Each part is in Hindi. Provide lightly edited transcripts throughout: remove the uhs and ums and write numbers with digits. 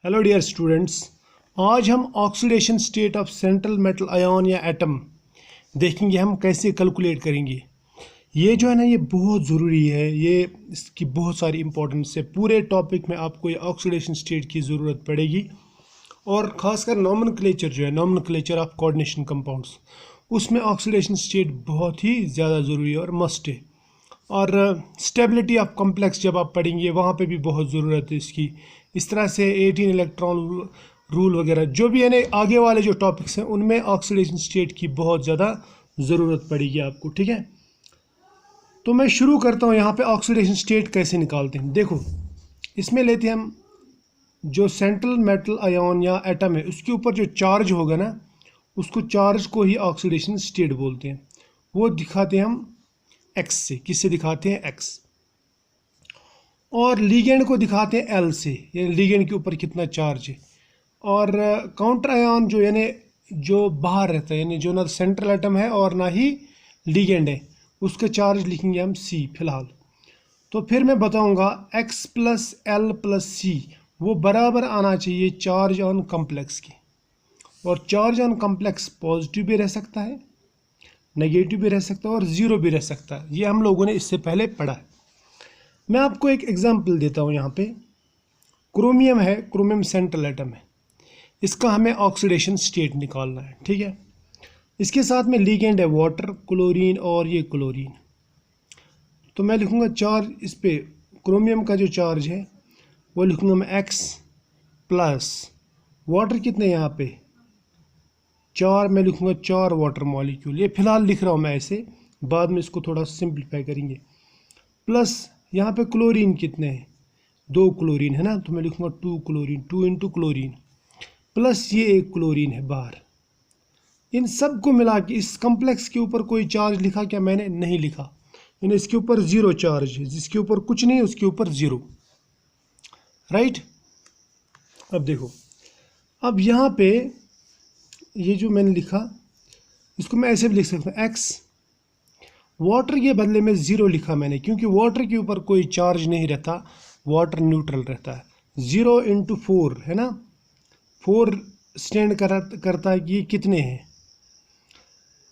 हेलो डियर स्टूडेंट्स, आज हम oxidation state of central metal ion या एटम देखेंगे। हम कैसे कैलकुलेट करेंगे। ये जो है ना, ये बहुत ज़रूरी है। ये इसकी बहुत सारी इंपॉर्टेंस है। पूरे टॉपिक में आपको ये ऑक्सीडेशन स्टेट की ज़रूरत पड़ेगी, और ख़ासकर नॉमेनक्लेचर जो है, नॉमेनक्लेचर ऑफ कोऑर्डिनेशन कंपाउंड्स, उसमें ऑक्सीडेशन स्टेट बहुत ही ज़्यादा ज़रूरी है और मस्ट है। और स्टेबिलिटी ऑफ कॉम्प्लेक्स जब आप पढ़ेंगे वहाँ पे भी बहुत ज़रूरत है इसकी। इस तरह से 18 इलेक्ट्रॉन रूल वगैरह जो भी है ना, आगे वाले जो टॉपिक्स हैं उनमें ऑक्सीडेशन स्टेट की बहुत ज़्यादा ज़रूरत पड़ेगी आपको। ठीक है, तो मैं शुरू करता हूँ यहाँ पे ऑक्सीडेशन स्टेट कैसे निकालते हैं। देखो, इसमें लेते हैं हम जो सेंट्रल मेटल आयन या एटम है, उसके ऊपर जो चार्ज होगा ना, उसको चार्ज को ही ऑक्सीडेशन स्टेट बोलते हैं। वो दिखाते हैं हम एक्स से। किससे दिखाते हैं? एक्स। और लीगेंड को दिखाते हैं एल से, यानी लीगेंड के ऊपर कितना चार्ज है। और काउंटर आयन जो यानी जो बाहर रहता है, यानी जो ना सेंट्रल एटम है और ना ही लीगेंड है, उसका चार्ज लिखेंगे हम सी फिलहाल। तो फिर मैं बताऊंगा एक्स प्लस एल प्लस सी वो बराबर आना चाहिए चार्ज ऑन कॉम्प्लेक्स के। और चार्ज ऑन कॉम्प्लेक्स पॉजिटिव भी रह सकता है, नेगेटिव भी रह सकता है और ज़ीरो भी रह सकता है। ये हम लोगों ने इससे पहले पढ़ा है। मैं आपको एक एग्जांपल देता हूँ। यहाँ पे क्रोमियम है, क्रोमियम सेंट्रल एटम है, इसका हमें ऑक्सीडेशन स्टेट निकालना है। ठीक है, इसके साथ में लीगेंड है वाटर, क्लोरीन और ये क्लोरीन। तो मैं लिखूँगा चार्ज इस पे, क्रोमियम का जो चार्ज है वो लिखूँगा मैं एक्स प्लस वाटर कितने यहाँ पे 4, मैं लिखूँगा 4 वाटर मॉलिक्यूल। ये फिलहाल लिख रहा हूँ मैं ऐसे, बाद में इसको थोड़ा सिंप्लीफाई करेंगे। प्लस यहाँ पे क्लोरीन कितने हैं? 2 क्लोरीन है ना, तो मैं लिखूँगा 2 क्लोरीन, 2 इंटू क्लोरीन प्लस ये एक क्लोरीन है बाहर। इन सब को मिला के इस कॉम्प्लेक्स के ऊपर कोई चार्ज लिखा क्या? मैंने नहीं लिखा। यानी इसके ऊपर ज़ीरो चार्ज है, जिसके ऊपर कुछ नहीं उसके ऊपर ज़ीरो। राइट। अब देखो, अब यहाँ पे ये जो मैंने लिखा, इसको मैं ऐसे भी लिख सकता हूँ एक्स, वाटर के बदले में ज़ीरो लिखा मैंने, क्योंकि वाटर के ऊपर कोई चार्ज नहीं रहता, वाटर न्यूट्रल रहता है। 0 इंटू 4 है ना, 4 स्टैंड करता है कि ये कितने हैं।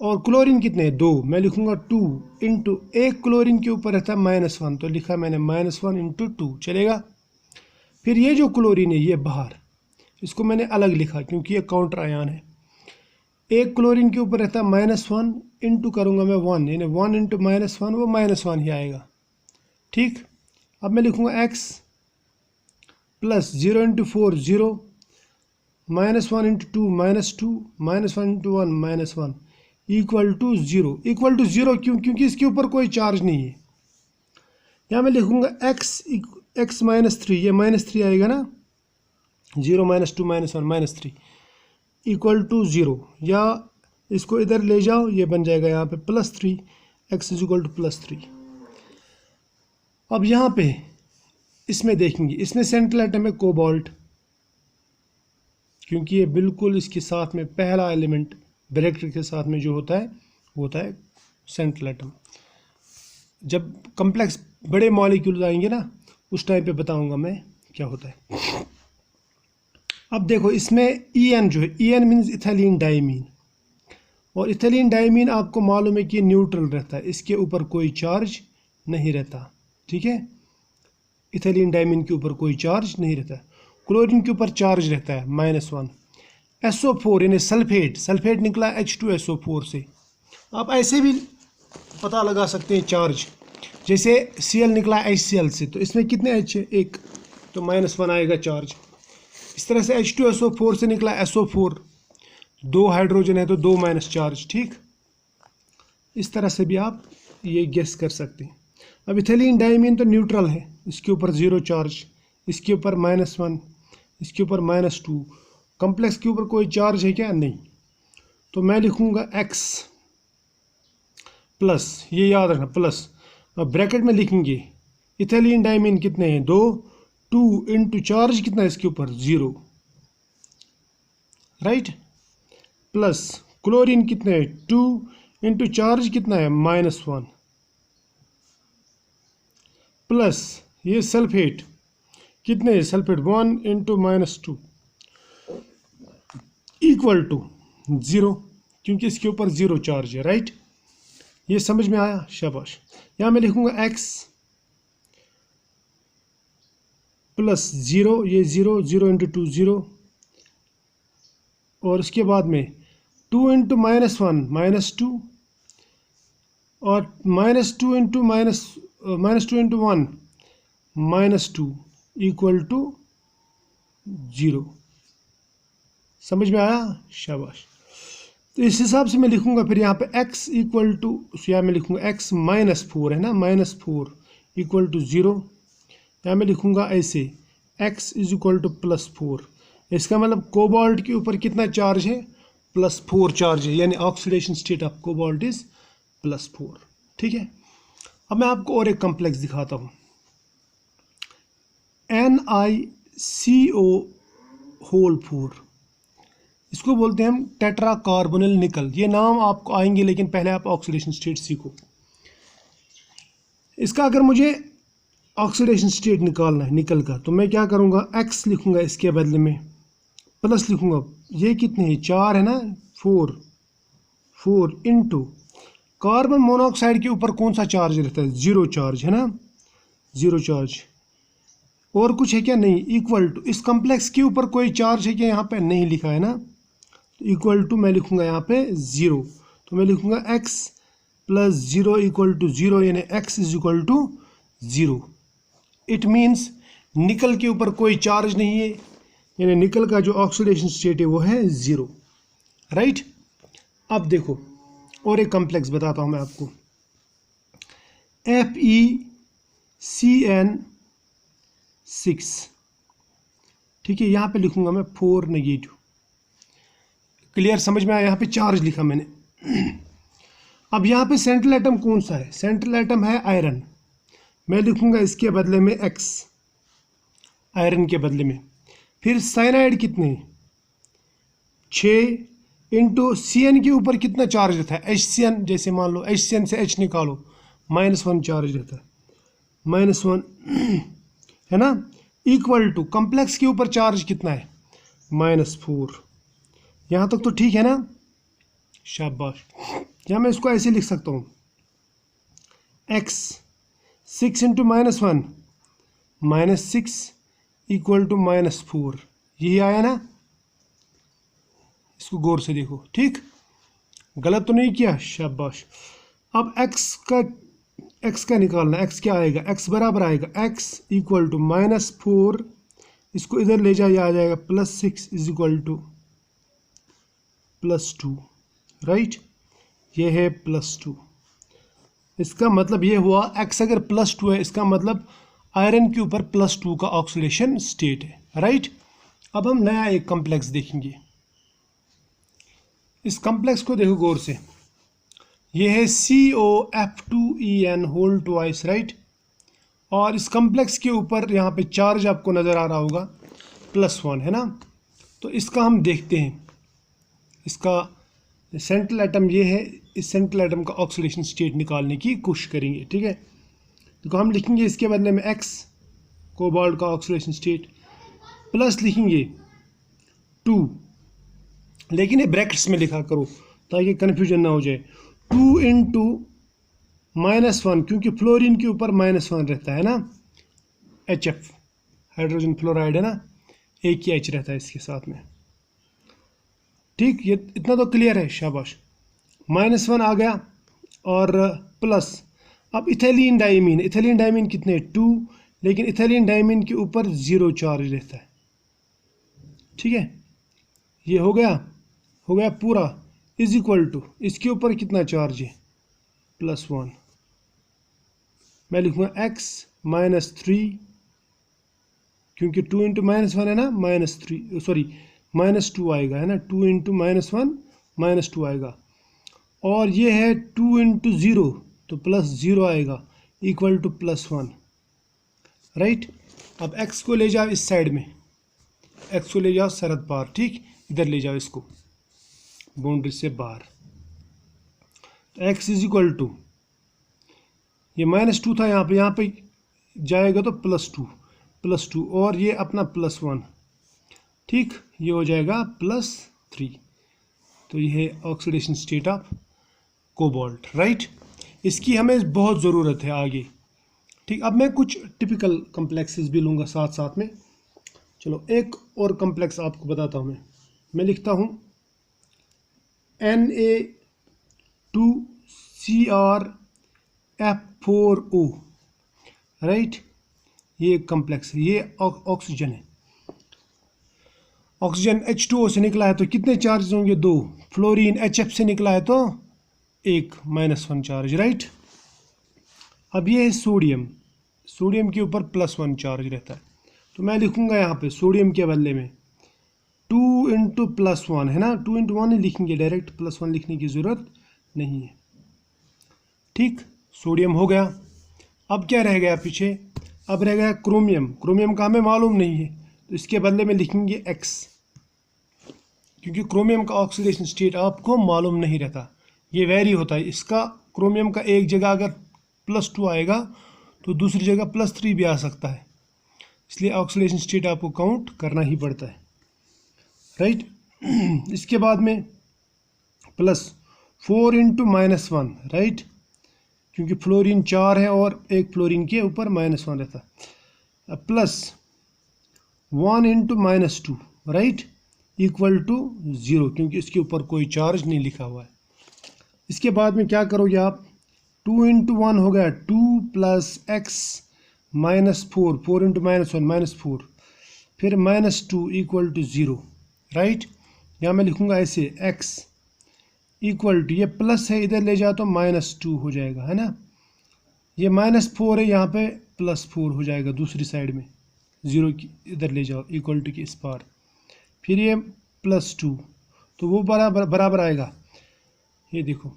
और क्लोरीन कितने हैं? 2, मैं लिखूँगा 2 इंटू एक क्लोरीन के ऊपर रहता है -1, तो लिखा मैंने -1 इंटू 2 चलेगा। फिर ये जो क्लोरीन है ये बाहर, इसको मैंने अलग लिखा क्योंकि ये काउंटर आयन है। एक क्लोरीन के ऊपर रहता है -1 इंटू करूँगा मैं 1, यानी 1 इंटू -1 वो -1 ही आएगा। ठीक, अब मैं लिखूँगा x plus 0 into 4 0, -1 into 2 -2, -1 into 1 -1 equal to 0। Equal to 0 क्यों? क्योंकि इसके ऊपर कोई चार्ज नहीं है। यहाँ मैं लिखूँगा x -3, ये -3 आएगा ना, 0 -2 -1 -3 इक्वल टू 0। या इसको इधर ले जाओ, ये बन जाएगा यहाँ पे +3, x इज इक्वल टू +3। अब यहाँ पे इसमें देखेंगे, इसमें सेंट्रल एटम है कोबाल्ट, क्योंकि ये बिल्कुल इसके साथ में पहला एलिमेंट ब्रैकेट के साथ में जो होता है वो होता है सेंट्रल एटम। जब कॉम्प्लेक्स बड़े मॉलिक्यूल आएंगे ना, उस टाइम पे बताऊंगा मैं क्या होता है। अब देखो, इसमें EN जो है, EN मीन्स इथैलीन डाइमीन, और इथैलीन डाइमीन आपको मालूम है कि न्यूट्रल रहता है, इसके ऊपर कोई चार्ज नहीं रहता। ठीक है, इथैलीन डाइमीन के ऊपर कोई चार्ज नहीं रहता। क्लोरीन के ऊपर चार्ज रहता है -1। SO4 यानी सल्फेट, सल्फेट निकला H2SO4 से। आप ऐसे भी पता लगा सकते हैं चार्ज, जैसे Cl निकला HCl से, तो इसमें कितने H है? 1, तो -1 आएगा चार्ज। इस तरह से H2SO4 से निकला SO4, 2 हाइड्रोजन है तो 2 माइनस चार्ज। ठीक, इस तरह से भी आप ये गेस कर सकते हैं। अब इथैलीन डाइमीन तो न्यूट्रल है, इसके ऊपर 0 चार्ज, इसके ऊपर -1, इसके ऊपर -2। कॉम्प्लेक्स के ऊपर कोई चार्ज है क्या? नहीं। तो मैं लिखूँगा x प्लस, ये याद रखना प्लस, अब ब्रैकेट में लिखेंगे इथैलीन डाइमीन कितने हैं? 2 इंटू चार्ज कितना है इसके ऊपर? 0। राइट, प्लस क्लोरीन कितने हैं? 2 इंटू चार्ज कितना है? -1, प्लस ये सल्फेट कितने सल्फेट 1 इंटू -2 इक्वल टू 0, क्योंकि इसके ऊपर 0 चार्ज है, राइट। ये समझ में आया, शाबाश। यहाँ मैं लिखूंगा x प्लस 0, ये 0, 0 इंटू 2 0, और उसके बाद में 2 इंटू -1 -2, और -2 इंटू -2 इंटू 1 -2 इक्वल टू 0। समझ में आया, शाबाश। तो इस हिसाब से मैं लिखूंगा फिर यहाँ पे x इक्वल टू, यहाँ मैं लिखूंगा x -4 है ना, -4 इक्वल टू 0। यहाँ मैं लिखूंगा ऐसे x इज इक्वल टू +4। इसका मतलब कोबाल्ट के ऊपर कितना चार्ज है, +4 चार्ज है, यानी oxidation state of cobalt is +4। ठीक है। अब मैं आपको और एक कॉम्प्लेक्स दिखाता हूँ, NiCO4, इसको बोलते हैं हम टेट्रा कार्बोनिल निकल। ये नाम आपको आएंगे, लेकिन पहले आप ऑक्सीडेशन स्टेट सीखो। इसका अगर मुझे ऑक्सीडेशन स्टेट निकालना है निकल का, तो मैं क्या करूँगा, x लिखूँगा इसके बदले में, प्लस लिखूँगा, ये कितने हैं 4 है ना, 4 इंटू कार्बन मोनोऑक्साइड के ऊपर कौन सा चार्ज रहता है, 0 चार्ज है ना, 0 चार्ज। और कुछ है क्या, नहीं, इक्वल टू, इस कॉम्प्लेक्स के ऊपर कोई चार्ज है क्या, यहाँ पे नहीं लिखा है ना, तो इक्वल टू मैं लिखूँगा यहाँ पे 0। तो मैं लिखूँगा x प्लस 0 इक्वल टू 0, यानी x is equal to 0। It means निकल के ऊपर कोई चार्ज नहीं है, यानी निकल का जो ऑक्सीडेशन स्टेट है वो है 0, राइट। अब देखो और एक कॉम्प्लेक्स बताता हूँ मैं आपको, FeCN6। ठीक है, यहाँ पे लिखूँगा मैं 4 नेगेटिव। क्लियर, समझ में आया, यहाँ पे चार्ज लिखा मैंने। अब यहाँ पे सेंट्रल एटम कौन सा है, सेंट्रल एटम है आयरन। मैं लिखूँगा इसके बदले में x, आयरन के बदले में। फिर साइनाइड कितने, 6 इंटू Cn के ऊपर कितना चार्ज रहता है, HCN, जैसे मान लो HCN से H निकालो, -1 चार्ज रहता है, -1 है ना, इक्वल टू कॉम्प्लेक्स के ऊपर चार्ज कितना है, -4। यहाँ तक तो ठीक है ना, शाबाश। या मैं इसको ऐसे लिख सकता हूँ, x 6 इंटू -1 -6 इक्वल टू -4। यही आया ना, इसको गौर से देखो, ठीक, गलत तो नहीं किया, शाबाश। अब x का निकालना, x क्या आएगा, x बराबर आएगा x इक्वल टू -4, इसको इधर ले जाए, आ जाएगा +6 इज इक्वल टू +2, राइट। ये है +2। इसका मतलब ये हुआ x अगर +2 है, इसका मतलब आयरन के ऊपर +2 का ऑक्सीडेशन स्टेट है, राइट। अब हम नया एक कॉम्प्लेक्स देखेंगे। इस कॉम्प्लेक्स को देखो गौर से, ये है COF2EN होल ट्वाइस, राइट। और इस कॉम्प्लेक्स के ऊपर यहाँ पे चार्ज आपको नज़र आ रहा होगा +1 है ना। तो इसका हम देखते हैं, इसका सेंट्रल एटम ये है, इस सेंट्रल एटम का ऑक्सीडेशन स्टेट निकालने की कोशिश करेंगे, ठीक है। तो हम लिखेंगे इसके बदले में x, कोबाल्ट का ऑक्सीडेशन स्टेट, प्लस लिखेंगे 2, लेकिन ये ब्रैकेट्स में लिखा करो ताकि कन्फ्यूजन ना हो जाए, 2 इंटू -1, क्योंकि फ्लोरीन के ऊपर -1 रहता है ना, HF हाइड्रोजन फ्लोराइड है ना, एक ही H रहता है इसके साथ में, ठीक। ये इतना तो क्लियर है, शाबाश। -1 आ गया और प्लस, अब इथेलिन डायमीन कितने, 2, लेकिन इथेलिन डायमीन के ऊपर 0 चार्ज रहता है, ठीक है। ये हो गया पूरा, इज इक्वल टू, इसके ऊपर कितना चार्ज है, +1। मैं लिखूँगा x -3, क्योंकि 2 इंटू -1 है ना, -3, सॉरी -2 आएगा, है ना, 2 इंटू -1 -2 आएगा। और ये है 2 इंटू 0, तो +0 आएगा, इक्वल टू +1, राइट। अब x को ले जाओ इस साइड में, x को ले जाओ सरहद पार, ठीक, इधर ले जाओ इसको बाउंड्री से बाहर। तो x इज इक्वल टू, ये -2 था यहाँ पे जाएगा तो +2 +2 और ये अपना +1, ठीक, ये हो जाएगा +3। तो ये है oxidation state of cobalt, right. इसकी हमें बहुत ज़रूरत है आगे, ठीक। अब मैं कुछ टिपिकल कम्प्लेक्सेस भी लूँगा साथ साथ में। चलो एक और कम्प्लेक्स आपको बताता हूँ मैं लिखता हूँ Na2CrF4O, राइट। ये एक कम्प्लेक्स है, ये ऑक्सीजन है। ऑक्सीजन H2O से निकला है तो कितने चार्ज होंगे? 2। फ्लोरीन HF से निकला है तो 1, -1 चार्ज, राइट। अब ये है सोडियम, सोडियम के ऊपर +1 चार्ज रहता है। तो मैं लिखूंगा यहाँ पे सोडियम के बदले में 2 × +1 है ना, 2 × 1 ही लिखेंगे, डायरेक्ट +1 लिखने की ज़रूरत नहीं है, ठीक। सोडियम हो गया। अब क्या रह गया पीछे? अब रह गया क्रोमियम। क्रोमियम का हमें मालूम नहीं है तो इसके बदले में लिखेंगे X, क्योंकि क्रोमियम का ऑक्सीडेशन स्टेट आपको मालूम नहीं रहता, ये वेरी होता है। इसका क्रोमियम का एक जगह अगर +2 आएगा तो दूसरी जगह +3 भी आ सकता है, इसलिए ऑक्सीडेशन स्टेट आपको काउंट करना ही पड़ता है, राइट। इसके बाद में +4 × -1, राइट, क्योंकि फ्लोरीन 4 है और एक फ्लोरीन के ऊपर -1 रहता है। +1 × -2, राइट, =0, क्योंकि इसके ऊपर कोई चार्ज नहीं लिखा हुआ है। इसके बाद में क्या करोगे आप? 2 × 1 हो गया 2 + x -4, 4 × -1 -4, फिर -2 = 0, राइट। यहाँ मैं लिखूँगा ऐसे x = ये प्लस है, इधर ले जाओ तो -2 हो जाएगा, है ना। ये -4 है, यहाँ पे +4 हो जाएगा दूसरी साइड में, 0 की इधर ले जाओ = के इस पार, फिर ये +2, तो वो बराबर आएगा। ये देखो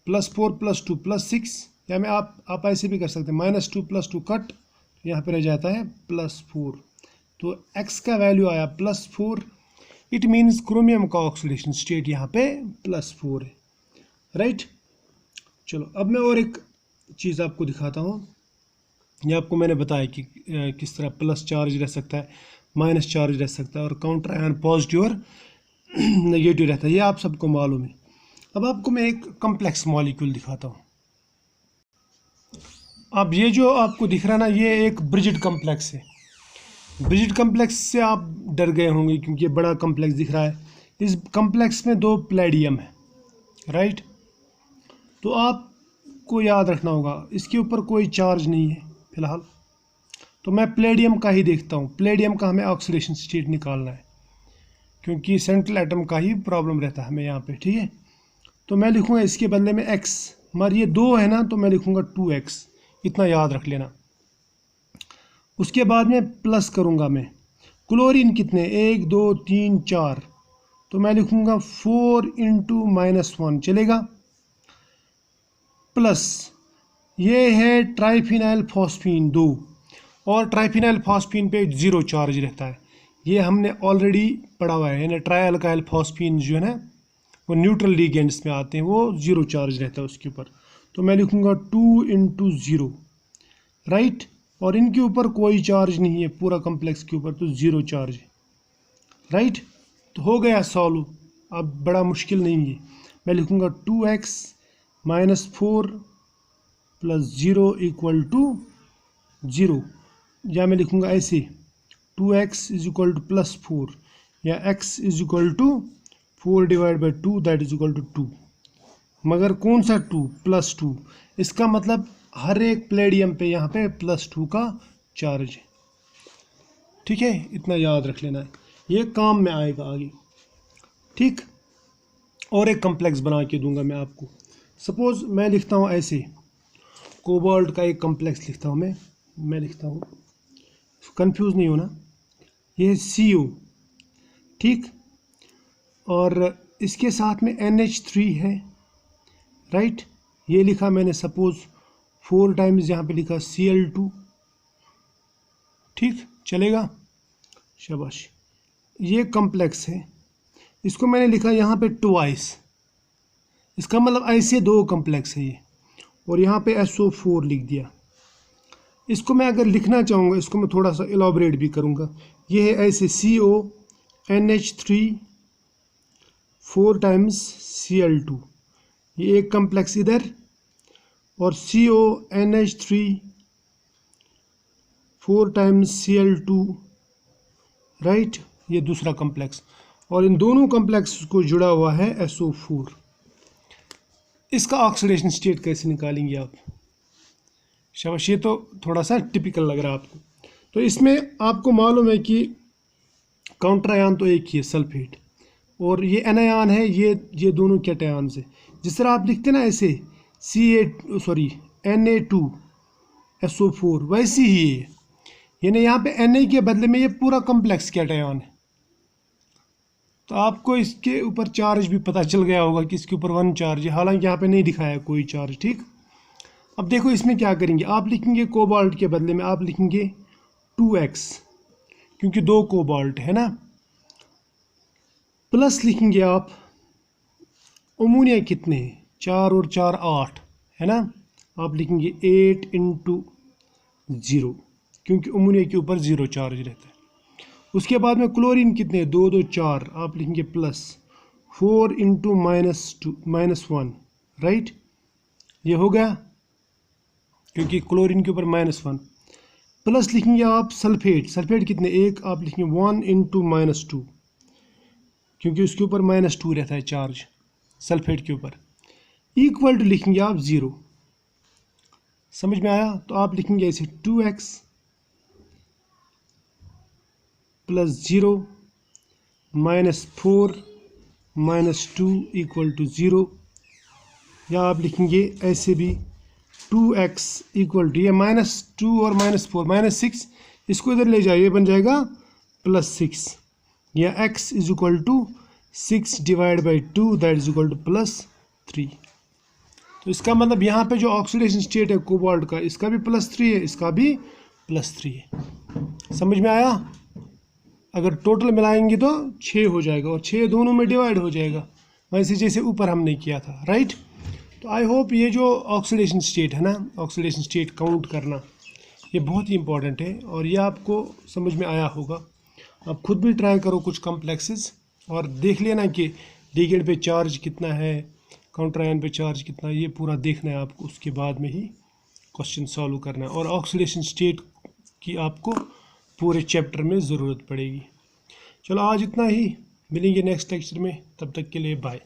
+4 +2 +6, या मैं आप ऐसे भी कर सकते हैं, -2 + 2 कट, यहाँ पे रह जाता है +4, तो x का वैल्यू आया +4। इट मीन्स क्रोमियम का ऑक्सीडेशन स्टेट यहाँ पे +4 है, राइट। चलो अब मैं और एक चीज़ आपको दिखाता हूँ। ये आपको मैंने बताया कि किस तरह प्लस चार्ज रह सकता है, माइनस चार्ज रह सकता है, और काउंटर आयन पॉजिटिव और नेगेटिव रहता है, ये आप सबको मालूम है। अब आपको मैं एक कम्प्लेक्स मॉलिक्यूल दिखाता हूँ। अब ये जो आपको दिख रहा है ना, ये एक ब्रिजिड कम्प्लेक्स है। ब्रिजिड कम्प्लेक्स से आप डर गए होंगे क्योंकि ये बड़ा कम्प्लेक्स दिख रहा है। इस कम्प्लेक्स में 2 प्लेडियम है, राइट। तो आपको याद रखना होगा इसके ऊपर कोई चार्ज नहीं है फिलहाल, तो मैं प्लेडियम का ही देखता हूँ। प्लेडियम का हमें ऑक्सीडेशन स्टेट निकालना है क्योंकि सेंट्रल एटम का ही प्रॉब्लम रहता है हमें यहाँ पे, ठीक है। तो मैं लिखूँगा इसके बदले में x, मगर ये 2 है ना, तो मैं लिखूँगा 2x, इतना याद रख लेना। उसके बाद में प्लस करूँगा मैं, क्लोरीन कितने, 1 2 3 4, तो मैं लिखूँगा 4 × -1 चलेगा, प्लस ये है ट्राइफिनाइल फॉस्फीन 2, और ट्राइफिनाइल फॉस्फीन पे 0 चार्ज रहता है, ये हमने ऑलरेडी पढ़ा हुआ है। यानी ट्राई अल्काइल फॉस्फीन जो है ना, वो न्यूट्रल लिगेंड्स में आते हैं, वो 0 चार्ज रहता है उसके ऊपर, तो मैं लिखूँगा 2 × 0, राइट। और इनके ऊपर कोई चार्ज नहीं है, पूरा कम्प्लेक्स के ऊपर तो 0 चार्ज है, राइट। तो हो गया सॉल्व, अब बड़ा मुश्किल नहीं है। मैं लिखूँगा 2x - 4 + 0 = 0, या मैं लिखूँगा ऐसे 2x = +4, या x = 4/2 दैट = 2, मगर कौन सा 2? +2। इसका मतलब हर एक प्लेडियम पे यहाँ पे +2 का चार्ज है, ठीक है। इतना याद रख लेना है, ये काम में आएगा आगे, ठीक। और एक कम्प्लेक्स बना के दूंगा मैं आपको। सपोज मैं लिखता हूँ ऐसे, कोबाल्ट का एक कम्प्लेक्स लिखता हूँ मैं लिखता हूँ, कंफ्यूज नहीं होना, ये CO, ठीक, और इसके साथ में NH3 है, राइट। ये लिखा मैंने सपोज 4 टाइम्स, यहाँ पे लिखा Cl2, ठीक, चलेगा, शाबाश। ये कम्प्लेक्स है, इसको मैंने लिखा यहाँ पे ट्वाइस, इसका मतलब ऐसे 2 कम्प्लेक्स है ये, और यहाँ पे SO4 लिख दिया। इसको मैं अगर लिखना चाहूँगा, इसको मैं थोड़ा सा एलाबोरेट भी करूँगा। ये है ऐसे CONH3 4 टाइम्स Cl2, ये एक कम्प्लेक्स इधर, और CONH3 4 टाइम्स Cl2, राइट, ये दूसरा कम्प्लेक्स, और इन दोनों कम्प्लेक्स को जुड़ा हुआ है SO4। इसका ऑक्सीडेशन स्टेट कैसे निकालेंगे आप? शाबाश, ये तो थोड़ा सा टिपिकल लग रहा है आपको। तो इसमें आपको मालूम है कि काउंटर आयन तो एक ही है, सल्फेट, और ये एनायन है, ये दोनों कैटायन है। जिस तरह आप लिखते ना ऐसे Na2SO4, वैसे ही ये, यानी यहाँ पे Na के बदले में ये पूरा कम्प्लेक्स कैटायन है। तो आपको इसके ऊपर चार्ज भी पता चल गया होगा कि इसके ऊपर 1 चार्ज है, हालांकि यहाँ पे नहीं दिखाया कोई चार्ज, ठीक। अब देखो इसमें क्या करेंगे, आप लिखेंगे कोबाल्ट के बदले में आप लिखेंगे 2x, क्योंकि 2 कोबाल्ट है ना, प्लस लिखेंगे आप अमोनिया कितने हैं, 4 और 4 8 है ना, आप लिखेंगे 8 × 0, क्योंकि अमोनिया के ऊपर 0 चार्ज रहता है। उसके बाद में क्लोरीन कितने, 2 2 4, आप लिखेंगे प्लस 4 × -1, राइट, ये हो गया, क्योंकि क्लोरीन के ऊपर -1। प्लस लिखेंगे आप सल्फेट कितने, 1, आप लिखेंगे 1 × -2, क्योंकि उसके ऊपर -2 रहता है चार्ज सल्फेट के ऊपर। इक्वल टू लिखेंगे आप 0, समझ में आया? तो आप लिखेंगे ऐसे 2x + 0 -4 -2 = 0, या आप लिखेंगे ऐसे भी 2x = ये -2 और -4 -6, इसको इधर ले जाइए, बन जाएगा +6, या x = 6 / 2, that is equal to +3। तो इसका मतलब यहाँ पे जो ऑक्सीडेशन स्टेट है कोबाल्ट का, इसका भी +3 है, इसका भी +3 है। समझ में आया? अगर टोटल मिलाएंगे तो 6 हो जाएगा, और 6 दोनों में डिवाइड हो जाएगा, वैसे जैसे ऊपर हमने किया था, राइट। तो आई होप ये जो ऑक्सीडेशन स्टेट है ना, ऑक्सीडेशन स्टेट काउंट करना, ये बहुत ही इंपॉर्टेंट है, और ये आपको समझ में आया होगा। आप खुद भी ट्राई करो कुछ कॉम्प्लेक्सेस, और देख लेना कि लिगेंड पे चार्ज कितना है, काउंटर आयन पे चार्ज कितना है, ये पूरा देखना है आपको। उसके बाद में ही क्वेश्चन सॉल्व करना है, और ऑक्सीडेशन स्टेट की आपको पूरे चैप्टर में ज़रूरत पड़ेगी। चलो आज इतना ही, मिलेंगे नेक्स्ट लेक्चर में, तब तक के लिए बाय।